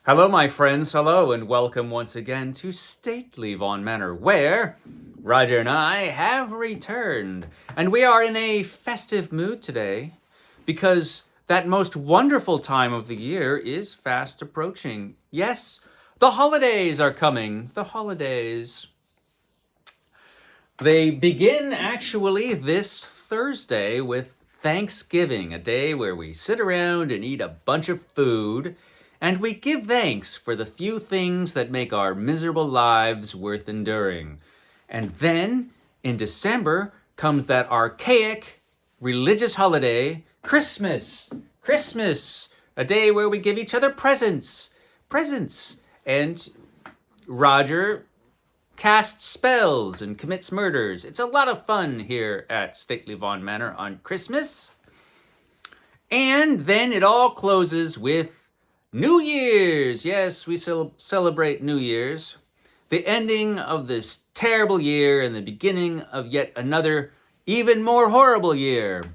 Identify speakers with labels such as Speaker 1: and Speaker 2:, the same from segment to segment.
Speaker 1: Hello, my friends. Hello, and welcome once again to Stately Vaughan Manor, where Roger and I have returned. And we are in a festive mood today because that most wonderful time of the year is fast approaching. Yes, the holidays are coming. The holidays. They begin actually this Thursday with Thanksgiving, a day where we sit around and eat a bunch of food and we give thanks for the few things that make our miserable lives worth enduring. And then in December comes that archaic religious holiday, Christmas. Christmas, a day where we give each other presents. Presents. And Roger casts spells and commits murders. It's a lot of fun here at Stately Vaughan Manor on Christmas. And then it all closes with New Year's. Yes, we celebrate New Year's. The ending of this terrible year and the beginning of yet another even more horrible year.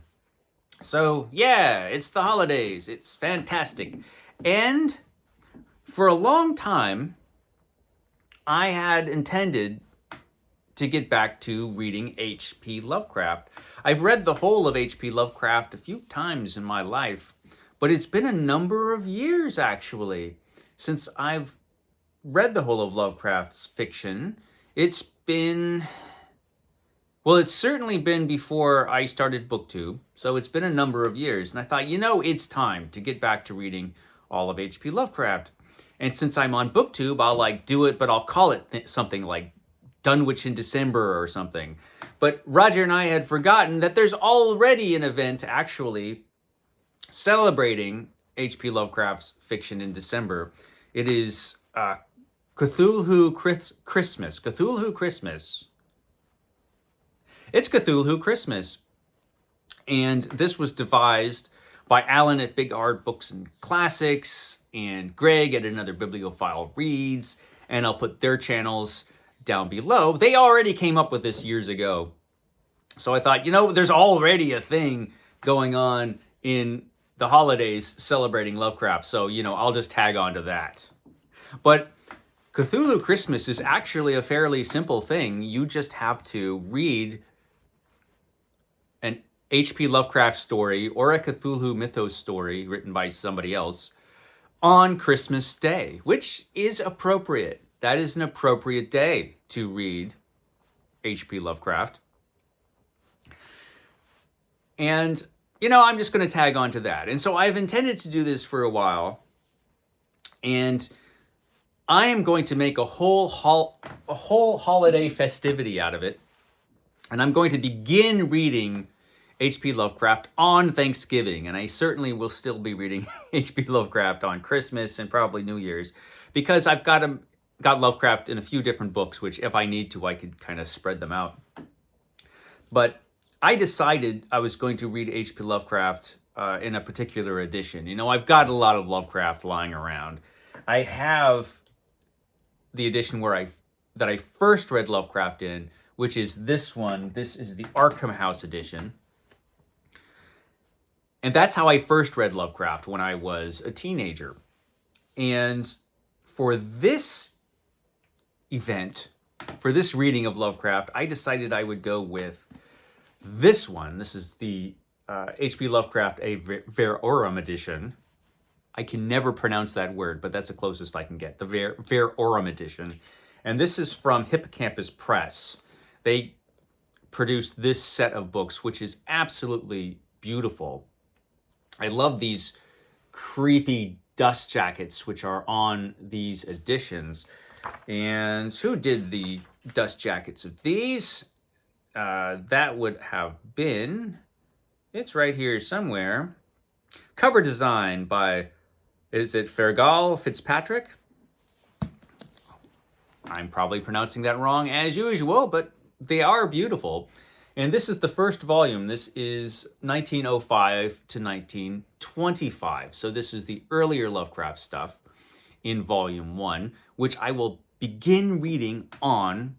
Speaker 1: So, yeah, it's the holidays. It's fantastic. And for a long time, I had intended to get back to reading H.P. Lovecraft. I've read the whole of H.P. Lovecraft a few times in my life, but it's been a number of years actually since I've read the whole of Lovecraft's fiction. It's certainly been before I started BookTube, so it's been a number of years. And I thought, it's time to get back to reading all of H.P. Lovecraft. And since I'm on BookTube, I'll do it, but I'll call it something like Dunwich in December or something. But Roger and I had forgotten that there's already an event actually celebrating H.P. Lovecraft's fiction in December. It is Cthulhu Christmas. Cthulhu Christmas. It's Cthulhu Christmas. And this was devised by Alan at Big Art Books and Classics and Greg at Another Bibliophile Reads, and I'll put their channels down below. They already came up with this years ago. So I thought, there's already a thing going on in the holidays celebrating Lovecraft, so, I'll just tag on to that. But Cthulhu Christmas is actually a fairly simple thing. You just have to read an H.P. Lovecraft story or a Cthulhu mythos story written by somebody else on Christmas Day, which is appropriate. That is an appropriate day to read H.P. Lovecraft. And, I'm just going to tag on to that. And so I've intended to do this for a while. And I am going to make a whole holiday festivity out of it. And I'm going to begin reading H.P. Lovecraft on Thanksgiving, and I certainly will still be reading H.P. Lovecraft on Christmas and probably New Year's, because I've got Lovecraft in a few different books, which if I need to, I could kind of spread them out. But I decided I was going to read H.P. Lovecraft in a particular edition. I've got a lot of Lovecraft lying around. I have the edition that I first read Lovecraft in, which is this one. This is the Arkham House edition. And that's how I first read Lovecraft, when I was a teenager. And for this event, for this reading of Lovecraft, I decided I would go with this one. This is the H.P. Lovecraft A Verorum edition. I can never pronounce that word, but that's the closest I can get. The Verorum edition. And this is from Hippocampus Press. They produced this set of books, which is absolutely beautiful. I love these creepy dust jackets which are on these editions. And who did the dust jackets of these? That would have been, it's right here somewhere, cover design by, is it Fergal Fitzpatrick? I'm probably pronouncing that wrong as usual, but they are beautiful. And this is the first volume. This is 1905 to 1925. So this is the earlier Lovecraft stuff in volume 1, which I will begin reading on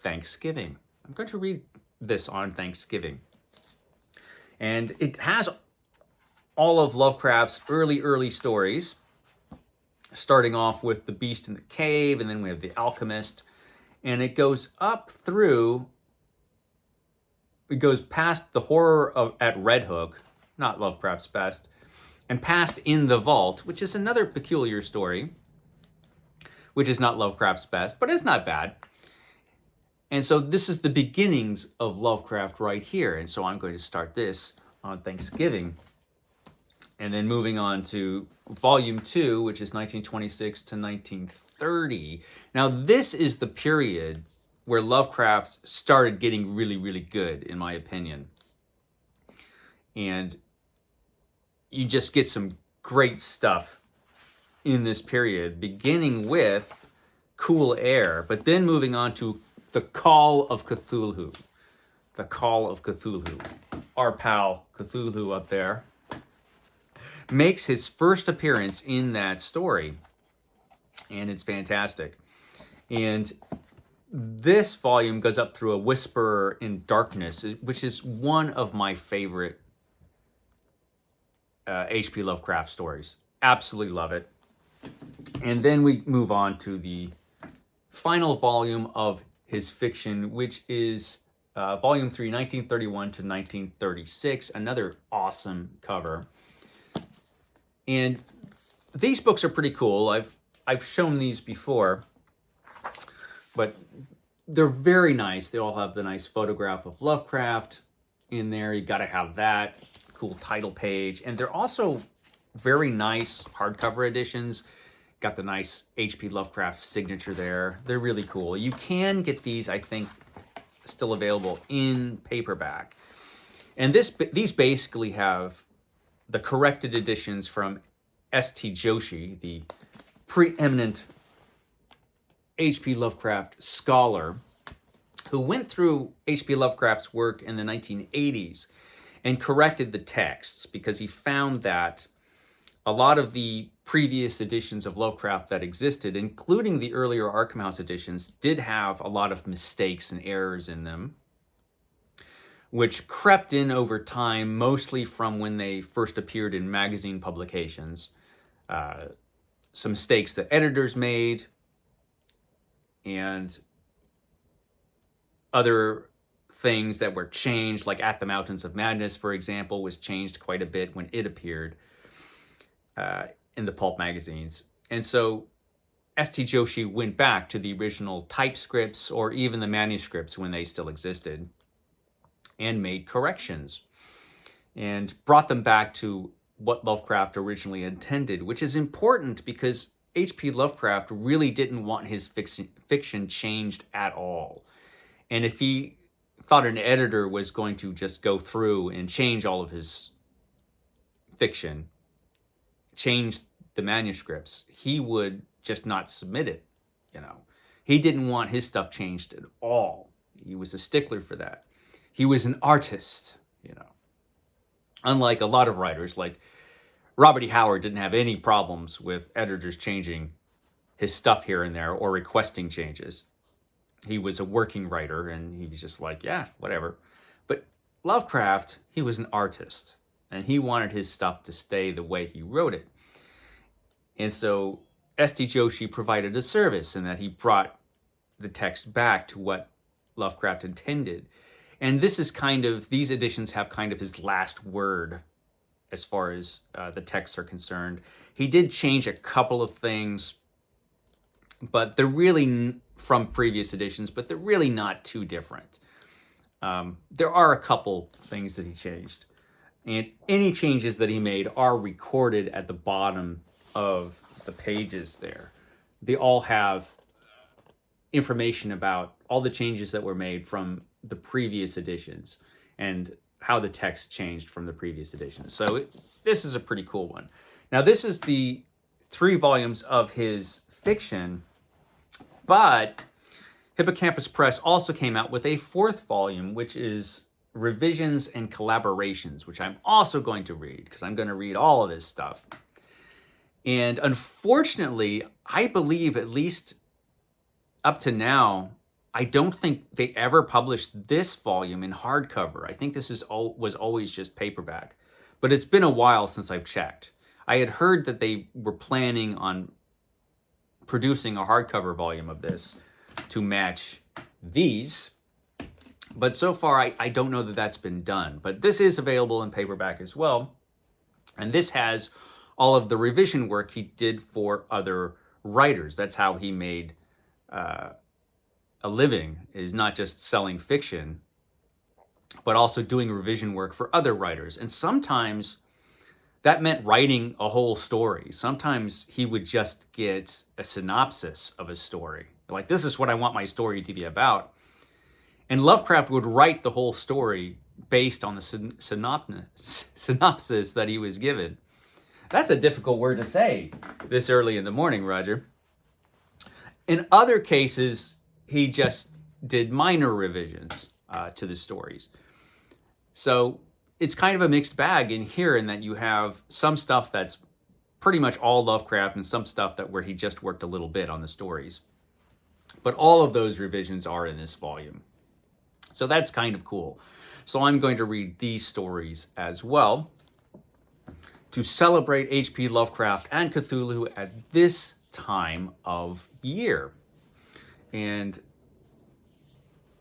Speaker 1: Thanksgiving. I'm going to read this on Thanksgiving. And it has all of Lovecraft's early stories. starting off with the beast in the cave, and then we have the alchemist, and it goes up through, it goes past the horror at Red Hook, not Lovecraft's best, and past In the Vault, which is another peculiar story, which is not Lovecraft's best, but it's not bad. And so this is the beginnings of Lovecraft right here. And so I'm going to start this on Thanksgiving. And then moving on to Volume 2, which is 1926 to 1930. Now, this is the period where Lovecraft started getting really, really good, in my opinion. And you just get some great stuff in this period, beginning with Cool Air, but then moving on to The Call of Cthulhu. The Call of Cthulhu. Our pal Cthulhu up there makes his first appearance in that story, and it's fantastic. And this volume goes up through A Whisper in Darkness, which is one of my favorite H.P. Lovecraft stories. Absolutely love it. And then we move on to the final volume of his fiction, which is Volume 3, 1931 to 1936. Another awesome cover. And these books are pretty cool. I've shown these before, but they're very nice. They all have the nice photograph of Lovecraft in there. You got to have that cool title page. And they're also very nice hardcover editions. Got the nice H.P. Lovecraft signature there. They're really cool. You can get these, I think, still available in paperback. And these basically have the corrected editions from S.T. Joshi, the preeminent H.P. Lovecraft scholar, who went through H.P. Lovecraft's work in the 1980s and corrected the texts because he found that a lot of the previous editions of Lovecraft that existed, including the earlier Arkham House editions, did have a lot of mistakes and errors in them, which crept in over time, mostly from when they first appeared in magazine publications. Some mistakes that editors made, and other things that were changed, like At the Mountains of Madness, for example, was changed quite a bit when it appeared in the pulp magazines. And so S.T. Joshi went back to the original typescripts or even the manuscripts when they still existed and made corrections and brought them back to what Lovecraft originally intended, which is important because H.P. Lovecraft really didn't want his fiction changed at all. And if he thought an editor was going to just go through and change all of his fiction, change the manuscripts, he would just not submit it, He didn't want his stuff changed at all. He was a stickler for that. He was an artist, Unlike a lot of writers, like Robert E. Howard didn't have any problems with editors changing his stuff here and there or requesting changes. He was a working writer and he was just like, yeah, whatever. But Lovecraft, he was an artist and he wanted his stuff to stay the way he wrote it. And so S.T. Joshi provided a service in that he brought the text back to what Lovecraft intended. And this is these editions have kind of his last word as far as the texts are concerned. He did change a couple of things, but they're really from previous editions, but they're really not too different. There are a couple things that he changed. And any changes that he made are recorded at the bottom of the pages there. They all have information about all the changes that were made from the previous editions and how the text changed from the previous editions. So this is a pretty cool one. Now, this is the 3 volumes of his fiction, but Hippocampus Press also came out with a 4th volume, which is Revisions and Collaborations, which I'm also going to read because I'm going to read all of this stuff. And unfortunately, I believe at least up to now, I don't think they ever published this volume in hardcover. I think this was always just paperback. But it's been a while since I've checked. I had heard that they were planning on producing a hardcover volume of this to match these. But so far, I don't know that that's been done. But this is available in paperback as well. And this has all of the revision work he did for other writers. That's how he made a living, is not just selling fiction, but also doing revision work for other writers. And sometimes that meant writing a whole story. Sometimes he would just get a synopsis of a story. Like, this is what I want my story to be about. And Lovecraft would write the whole story based on the synopsis that he was given. That's a difficult word to say this early in the morning, Roger. In other cases, he just did minor revisions to the stories. So it's kind of a mixed bag in here, in that you have some stuff that's pretty much all Lovecraft and some stuff that where he just worked a little bit on the stories. But all of those revisions are in this volume. So that's kind of cool. So I'm going to read these stories as well to celebrate H.P. Lovecraft and Cthulhu at this time of year. And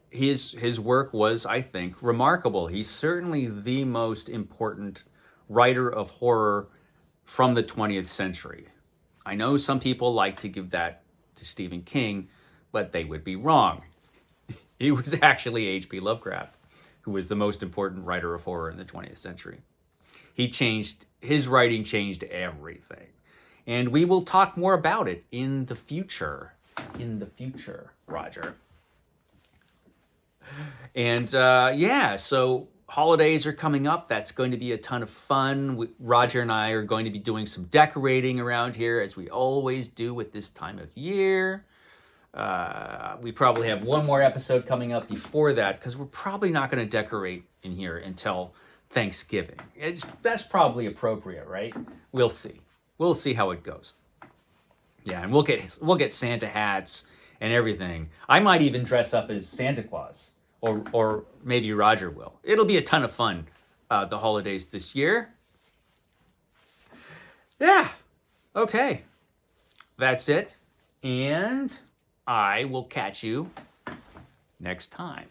Speaker 1: his work was, I think, remarkable. He's certainly the most important writer of horror from the 20th century. I know some people like to give that to Stephen King, but they would be wrong. He was actually H.P. Lovecraft, who was the most important writer of horror in the 20th century. His writing changed everything. And we will talk more about it in the future. In the future, Roger. And so holidays are coming up. That's going to be a ton of fun. Roger and I are going to be doing some decorating around here, as we always do at this time of year. We probably have one more episode coming up before that, because we're probably not going to decorate in here until Thanksgiving. That's probably appropriate, right? We'll see. We'll see how it goes. Yeah, and we'll get Santa hats and everything. I might even dress up as Santa Claus, or maybe Roger will. It'll be a ton of fun, the holidays this year. Yeah. Okay. That's it. And I will catch you next time.